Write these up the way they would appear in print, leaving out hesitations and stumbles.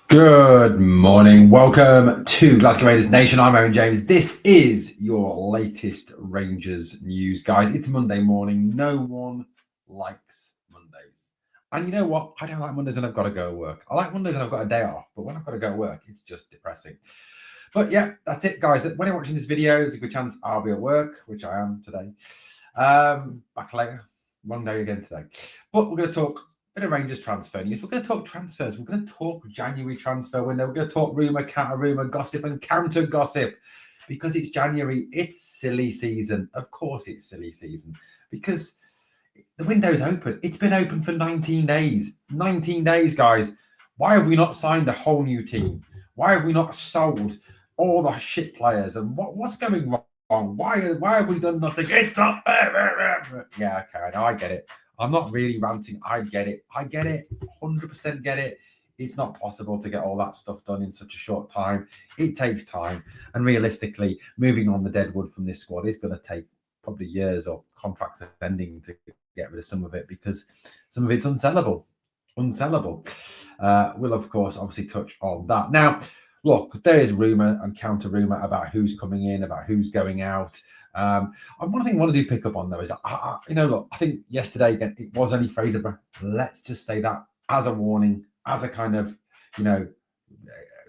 Good morning. Welcome to Glasgow Rangers Nation. I'm Aaron James. This is your latest Rangers news, guys. It's Monday morning. No one likes Mondays. And you know what? I don't like Mondays when I've got to go to work. I like Mondays when I've got a day off, but when I've got to go to work, it's just depressing. But yeah, that's it, guys. When you're watching this video, there's a good chance I'll be at work, which I am today. Back later. Long day again today. But we're going to talk bit of Rangers transfer news. We're going to talk transfers. We're going to talk January transfer window. We're going to talk rumour, counter rumour, gossip, and counter gossip because it's January. It's silly season. Of course, it's silly season because the window's open. It's been open for 19 days. 19 days, guys. Why have we not signed a whole new team? Why have we not sold all the shit players? And what's going wrong? Why have we done nothing? It's not fair. Yeah, okay, I know, I get it. I'm not really ranting. I get it. 100% get it. It's not possible to get all that stuff done in such a short time. It takes time. And realistically, moving on the deadwood from this squad is going to take probably years or contracts ending to get rid of some of it because some of it's unsellable. We'll, of course, obviously touch on that. Now, look, there is rumour and counter rumour about who's coming in, about who's going out. And one thing I want to do pick up on though is, look, I think yesterday again it was only Fraser, but let's just say that as a warning, as a kind of,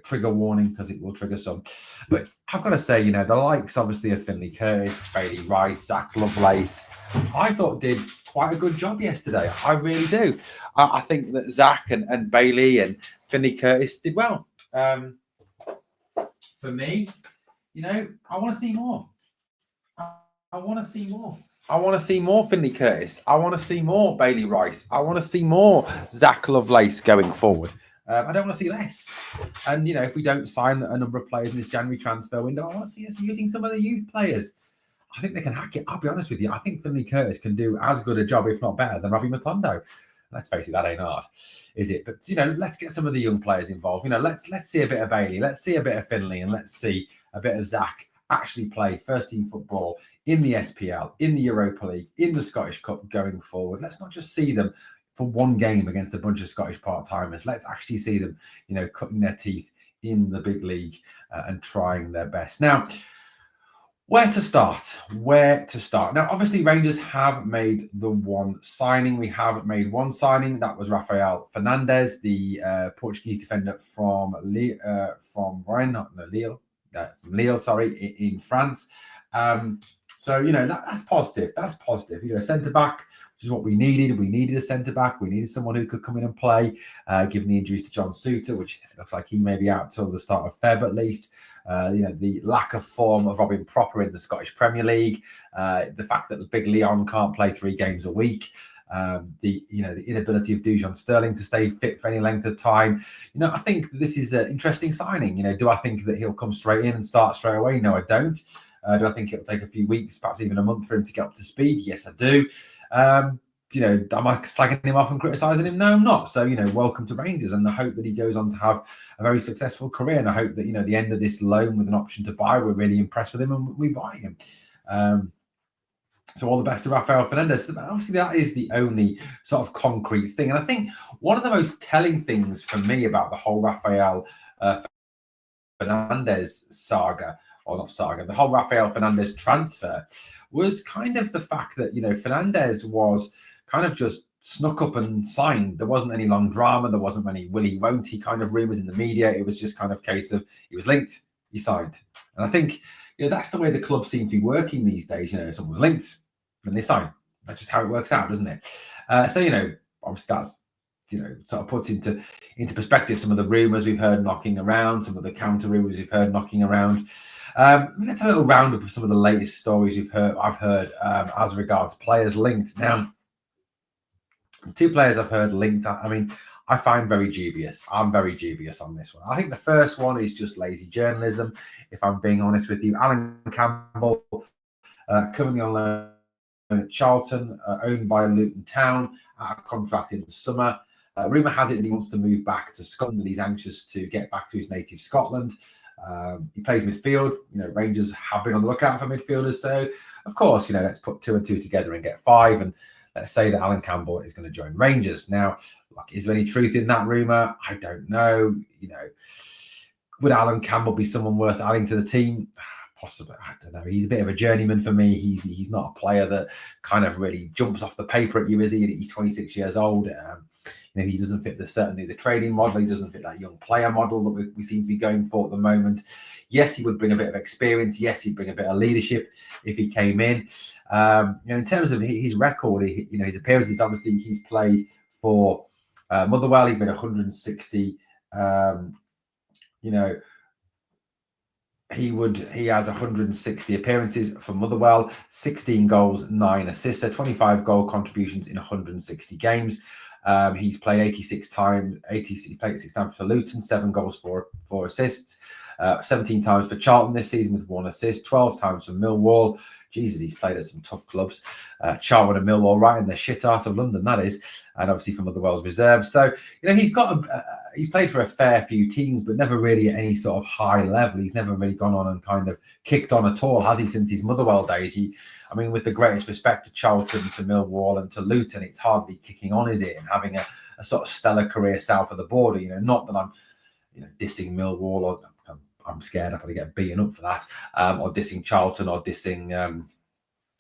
trigger warning because it will trigger some. But I've got to say, the likes obviously of Finlay Curtis, Bailey Rice, Zach Lovelace, I thought did quite a good job yesterday. I really do. I think that Zach and Bailey and Finlay Curtis did well. For me, I want to see more. I want to see more. I want to see more Finlay Curtis. I want to see more Bailey Rice. I want to see more Zach Lovelace going forward. I don't want to see less. And, if we don't sign a number of players in this January transfer window, I want to see us using some of the youth players. I think they can hack it. I'll be honest with you. I think Finlay Curtis can do as good a job, if not better, than Ravi Matondo. Let's face it, that ain't hard, is it? But, let's get some of the young players involved. Let's see a bit of Bailey. Let's see a bit of Finlay. And let's see a bit of Zach actually play first-team football in the SPL, in the Europa League, in the Scottish Cup going forward. Let's not just see them for one game against a bunch of Scottish part-timers. Let's actually see them, cutting their teeth in the big league and trying their best. Now, where to start? Now, obviously, Rangers have made the one signing. We have made one signing. That was Rafael Fernandes, the Portuguese defender from Lille, in France. So, that's positive. That's positive. Centre-back, which is what we needed. We needed a centre-back. We needed someone who could come in and play, given the injuries to John Souttar, which looks like he may be out till the start of Feb at least. The lack of form of Robin Proper in the Scottish Premier League, the fact that the big Leon can't play 3 games a week, the inability of Dujon Sterling to stay fit for any length of time. I think this is an interesting signing. Do I think that he'll come straight in and start straight away? No, I don't. Do I think it'll take a few weeks, perhaps even a month for him to get up to speed? Yes, I do. Am I slagging him off and criticising him? No, I'm not. So, welcome to Rangers. And I hope that he goes on to have a very successful career. And I hope that, the end of this loan with an option to buy, we're really impressed with him and we buy him. So all the best to Rafael Fernandes. Obviously, that is the only sort of concrete thing. And I think one of the most telling things for me about the whole Rafael Fernandes saga, or not saga, the whole Rafael Fernandes transfer was kind of the fact that, Fernandes was kind of just snuck up and signed. There wasn't any long drama. There wasn't any will he, won't he kind of rumours in the media. It was just kind of a case of he was linked, he signed. And I think, that's the way the club seem to be working these days. Someone's linked, then they sign. That's just how it works out, doesn't it? So, obviously that's, sort of puts into perspective some of the rumours we've heard knocking around, some of the counter rumours we've heard knocking around. Let's have a little roundup of some of the latest stories I've heard as regards players linked. Now, 2 players I've heard linked. I find very dubious. I'm very dubious on this one. I think the first one is just lazy journalism, if I'm being honest with you. Alan Campbell, currently on loan at Charlton, owned by Luton Town, out of contract in the summer. Rumour has it that he wants to move back to Scotland, that he's anxious to get back to his native Scotland. He plays midfield. Rangers have been on the lookout for midfielders. So, of course, let's put 2 and 2 together and get 5. And say that Alan Campbell is going to join Rangers. Now, like, is there any truth in that rumor? I don't know. Would Alan Campbell be someone worth adding to the team? Possibly. I don't know. He's a bit of a journeyman for me. He's not a player that kind of really jumps off the paper at you, is he? He's 26 years old. He doesn't fit certainly the trading model. He doesn't fit that young player model that we seem to be going for at the moment. Yes, he would bring a bit of experience. Yes, he'd bring a bit of leadership if he came in. In terms of his record, his appearances, obviously he's played for Motherwell. He's made 160. He has 160 appearances for Motherwell, 16 goals, 9 assists, so 25 goal contributions in 160 games. He's played 86 times. He played 86 times for Luton, 7 goals, 4 assists. 17 times for Charlton this season with 1 assist. 12 times for Millwall. Jesus, he's played at some tough clubs. Charlton and Millwall, right in the shit heart of London, that is. And obviously for Motherwell's reserves. So, he's played for a fair few teams, but never really at any sort of high level. He's never really gone on and kind of kicked on at all, has he, since his Motherwell days? With the greatest respect to Charlton, to Millwall and to Luton, it's hardly kicking on, is it? And having a sort of stellar career south of the border. Not that I'm, dissing Millwall, or I'm scared I'm going to get beaten up for that, or dissing Charlton, or dissing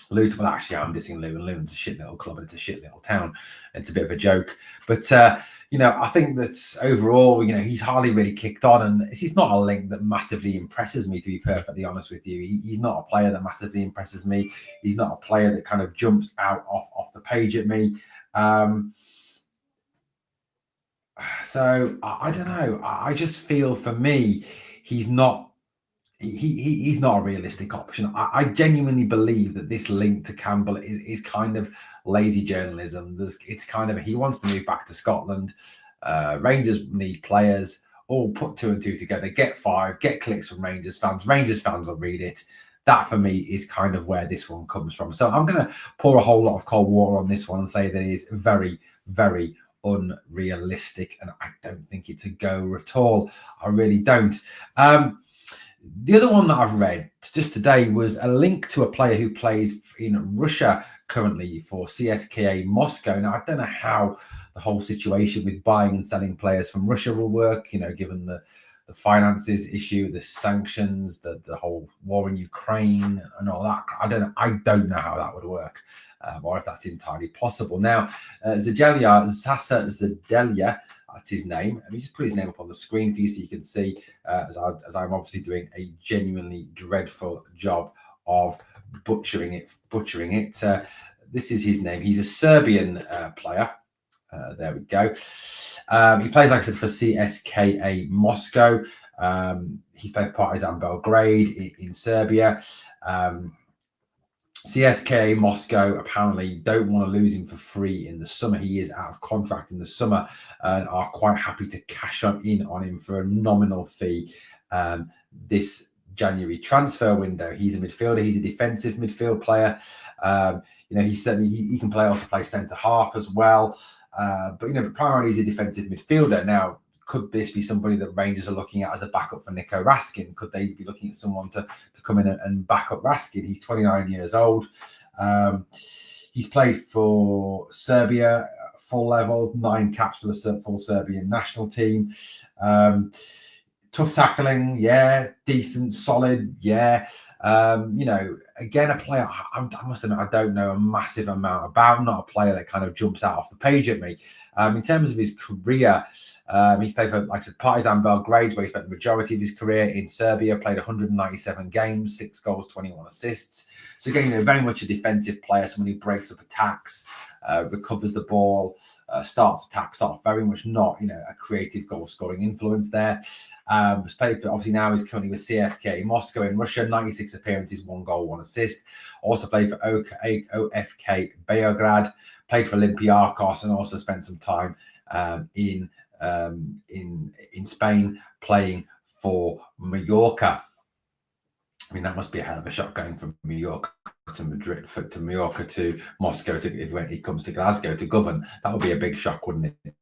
Luton. Well, actually, I'm dissing Luton. Luton's a shit little club and it's a shit little town. It's a bit of a joke. But, I think that overall, he's hardly really kicked on. And it's not a link that massively impresses me, to be perfectly honest with you. He's not a player that massively impresses me. He's not a player that kind of jumps out off the page at me. So I don't know. I just feel, for me, he's not a realistic option. I genuinely believe that this link to Campbell is kind of lazy journalism. It's kind of, he wants to move back to Scotland. Rangers need players. All put 2 and 2 together. Get 5. Get clicks from Rangers fans. Rangers fans will read it. That, for me, is kind of where this one comes from. So I'm going to pour a whole lot of cold water on this one and say that it is very, very unrealistic, and I don't think it's a go at all. I really don't. The other one that I've read just today was a link to a player who plays in Russia currently for CSKA Moscow. Now, I don't know how the whole situation with buying and selling players from Russia will work, given the finances issue, the sanctions, the whole war in Ukraine and all that. I don't know how that would work, or if that's entirely possible. Now, Sasa Zadelia, that's his name. Let me just put his name up on the screen for you so you can see, as I'm obviously doing a genuinely dreadful job of butchering it. This is his name. He's a Serbian player. There we go. He plays, like I said, for CSKA Moscow. He's played for Partizan Belgrade in Serbia. CSKA Moscow apparently don't want to lose him for free in the summer. He is out of contract in the summer and are quite happy to cash in on him for a nominal fee this January transfer window. He's a midfielder. He's a defensive midfield player. He can also play centre half as well. But primarily he's a defensive midfielder. Now, could this be somebody that Rangers are looking at as a backup for Nico Raskin? Could they be looking at someone to come in and back up Raskin? He's 29 years old. He's played for Serbia full level, 9 caps for the full Serbian national team. Tough tackling, yeah. Decent, solid, yeah. Again, a player I must admit I don't know a massive amount about. Not a player that kind of jumps out off the page at me. In terms of his career, he's played for, like I said, Partizan Belgrade, where he spent the majority of his career. In Serbia, played 197 games, 6 goals, 21 assists. So again, very much a defensive player, someone who breaks up attacks, recovers the ball, starts attacks off. Very much not, a creative goal-scoring influence there. He's played for, obviously now he's currently with CSKA Moscow in Russia, 96 appearances, 1 goal, 1 assist. Also played for OFK Beograd, played for Olympiacos, and also spent some time in Spain playing for Mallorca. That must be a hell of a shot going from Mallorca to Madrid, to Mallorca to Moscow, when he comes to Glasgow to govern. That would be a big shock, wouldn't it?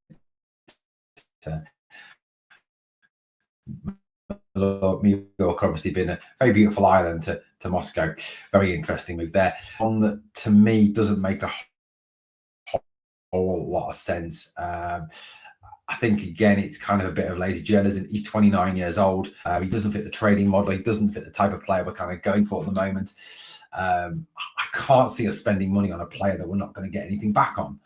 Mallorca obviously been a very beautiful island to Moscow. Very interesting move there. One that to me doesn't make a whole lot of sense. I think, again, it's kind of a bit of lazy journalism. He's 29 years old. He doesn't fit the trading model. He doesn't fit the type of player we're kind of going for at the moment. I can't see us spending money on a player that we're not going to get anything back on.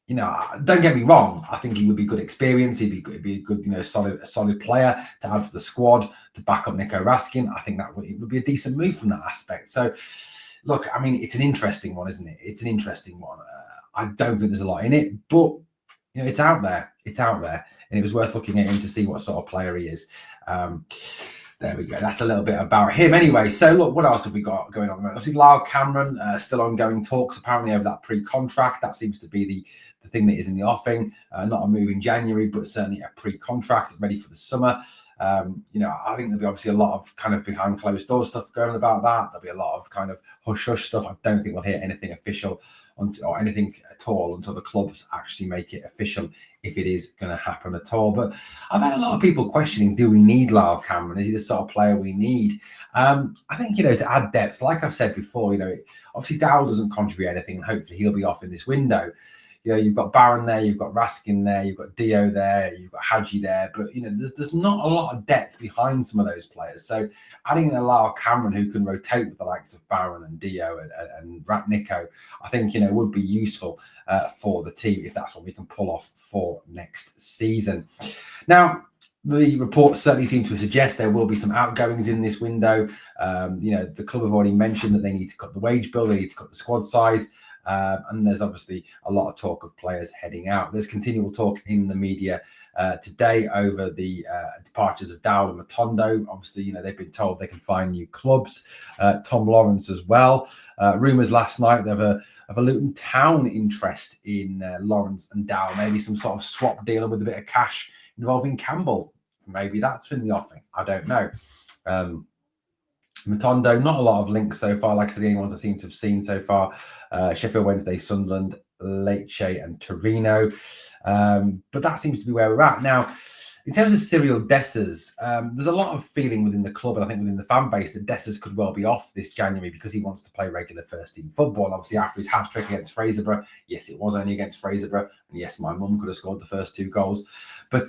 Don't get me wrong. I think he would be good experience. He'd be a good, solid player to add to the squad to back up Nico Raskin. I think it would be a decent move from that aspect. So, look, I mean, it's an interesting one, isn't it? It's an interesting one. I don't think there's a lot in it, but it's out there. It's out there, and it was worth looking at him to see what sort of player he is. There we go. That's a little bit about him anyway. So, look, what else have we got going on at the moment? Obviously, Lyle Cameron, still ongoing talks apparently over that pre-contract. That seems to be the thing that is in the offing. Not a move in January, but certainly a pre-contract ready for the summer. I think there'll be obviously a lot of kind of behind closed door stuff going on about that. There'll be a lot of kind of hush-hush stuff. I don't think we'll hear anything official or anything at all until the clubs actually make it official, if it is going to happen at all. But I've had a lot of people questioning, do we need Lyle Cameron? Is he the sort of player we need? I think, to add depth, like I've said before, obviously Dowell doesn't contribute anything, and hopefully he'll be off in this window. You've got Barron there, you've got Raskin there, you've got Dio there, you've got Hadji there, but there's not a lot of depth behind some of those players. So adding in a Lyle Cameron who can rotate with the likes of Barron and Dio and Nico, I think would be useful for the team if that's what we can pull off for next season. Now, the reports certainly seem to suggest there will be some outgoings in this window. The club have already mentioned that they need to cut the wage bill, they need to cut the squad size. And there's obviously a lot of talk of players heading out. There's continual talk in the media today over the departures of Dowell and Matondo. Obviously, they've been told they can find new clubs. Tom Lawrence as well. Rumours last night of a Luton Town interest in Lawrence and Dowell. Maybe some sort of swap deal with a bit of cash involving Campbell. Maybe that's in the offing. I don't know. Matondo, not a lot of links so far. Like I said, the only ones I seem to have seen so far, Sheffield Wednesday, Sunderland, Lecce and Torino. But that seems to be where we're at. Now, in terms of Cyril Dessers, there's a lot of feeling within the club and I think within the fan base that Dessers could well be off this January because he wants to play regular first-team football. And obviously, after his hat-trick against Fraserburgh, yes, it was only against Fraserburgh. And yes, my mum could have scored the first 2 goals. But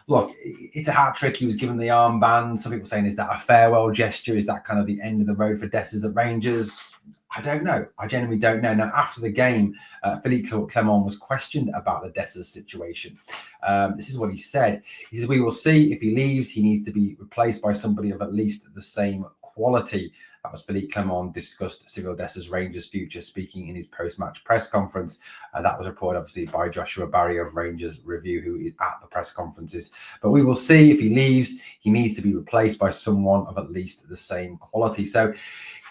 look, it's a hat-trick. He was given the armband. Some people saying, is that a farewell gesture? Is that kind of the end of the road for Dessers at Rangers? I don't know. I genuinely don't know. Now, after the game, Philippe Clement was questioned about the Dessers situation. This is what he said. He says, we will see if he leaves. He needs to be replaced by somebody of at least the same quality. That was Philippe Clement discussed Cyril Dessers' Rangers' future, speaking in his post-match press conference. That was reported, obviously, by Joshua Barry of Rangers Review, who is at the press conferences. But we will see if he leaves. He needs to be replaced by someone of at least the same quality. So,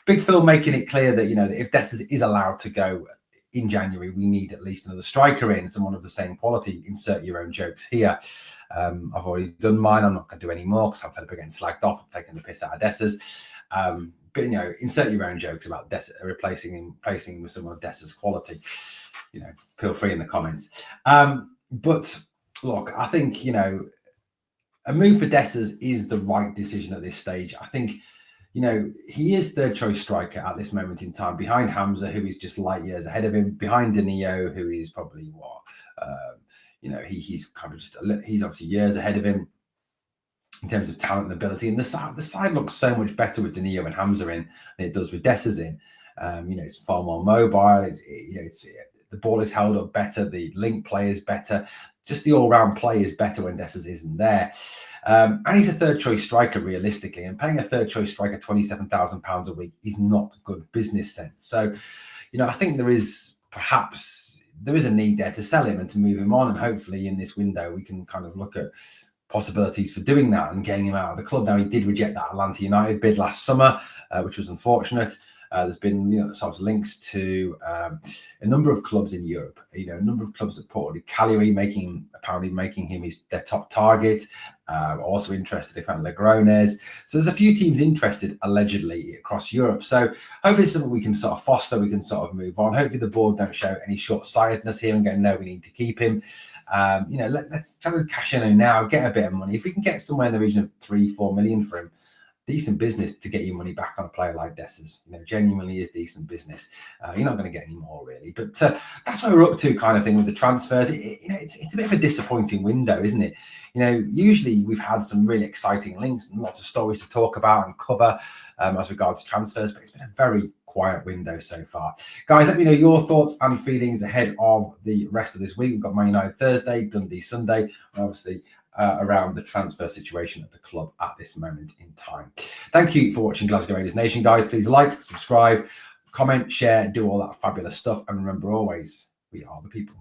Big Phil making it clear that, that if Dessers is allowed to go in January, we need at least another striker in, someone of the same quality. Insert your own jokes here. I've already done mine. I'm not going to do any more because I'm fed up getting slagged off. I'm taking the piss out of Dessers. But, insert your own jokes about replacing him with someone of Dessers' quality. Feel free in the comments. But, look, I think, a move for Dessers is the right decision at this stage. I think, he is third choice striker at this moment in time, behind Hamza, who is just light years ahead of him, behind Danilo, who is probably he's kind of he's obviously years ahead of him in terms of talent and ability. And the side looks so much better with Danilo and Hamza in than it does with Dessers in. It's far more mobile. The ball is held up better. The link play is better. Just the all-round play is better when Dessers isn't there. And he's a third-choice striker, realistically. And paying a third-choice striker £27,000 a week is not good business sense. So, I think there is a need there to sell him and to move him on. And hopefully in this window, we can kind of look at possibilities for doing that and getting him out of the club. Now, he did reject that Atlanta United bid last summer, which was unfortunate. There's been sort of links to a number of clubs in Europe. A number of clubs reported Cagliari apparently making him their top target. Also interested in Legrones. So there's a few teams interested allegedly across Europe. So hopefully it's something we can sort of foster. We can sort of move on. Hopefully the board don't show any short-sightedness here and go, no, we need to keep him. Let's try to cash in now, get a bit of money. If we can get somewhere in the region of 3-4 million for him, decent business to get your money back on a player like Dessers. Genuinely is decent business. You're not going to get any more really, but that's where we're up to, kind of thing with the transfers. It's a bit of a disappointing window, isn't it? Usually we've had some really exciting links and lots of stories to talk about and cover as regards transfers, but it's been a very quiet window so far. Guys, let me know your thoughts and feelings ahead of the rest of this week. We've got Man United Thursday, Dundee Sunday, and obviously around the transfer situation at the club at this moment in time. Thank you for watching Glasgow Rangers Nation, guys. Please like, subscribe, comment, share, do all that fabulous stuff. And remember always, we are the people.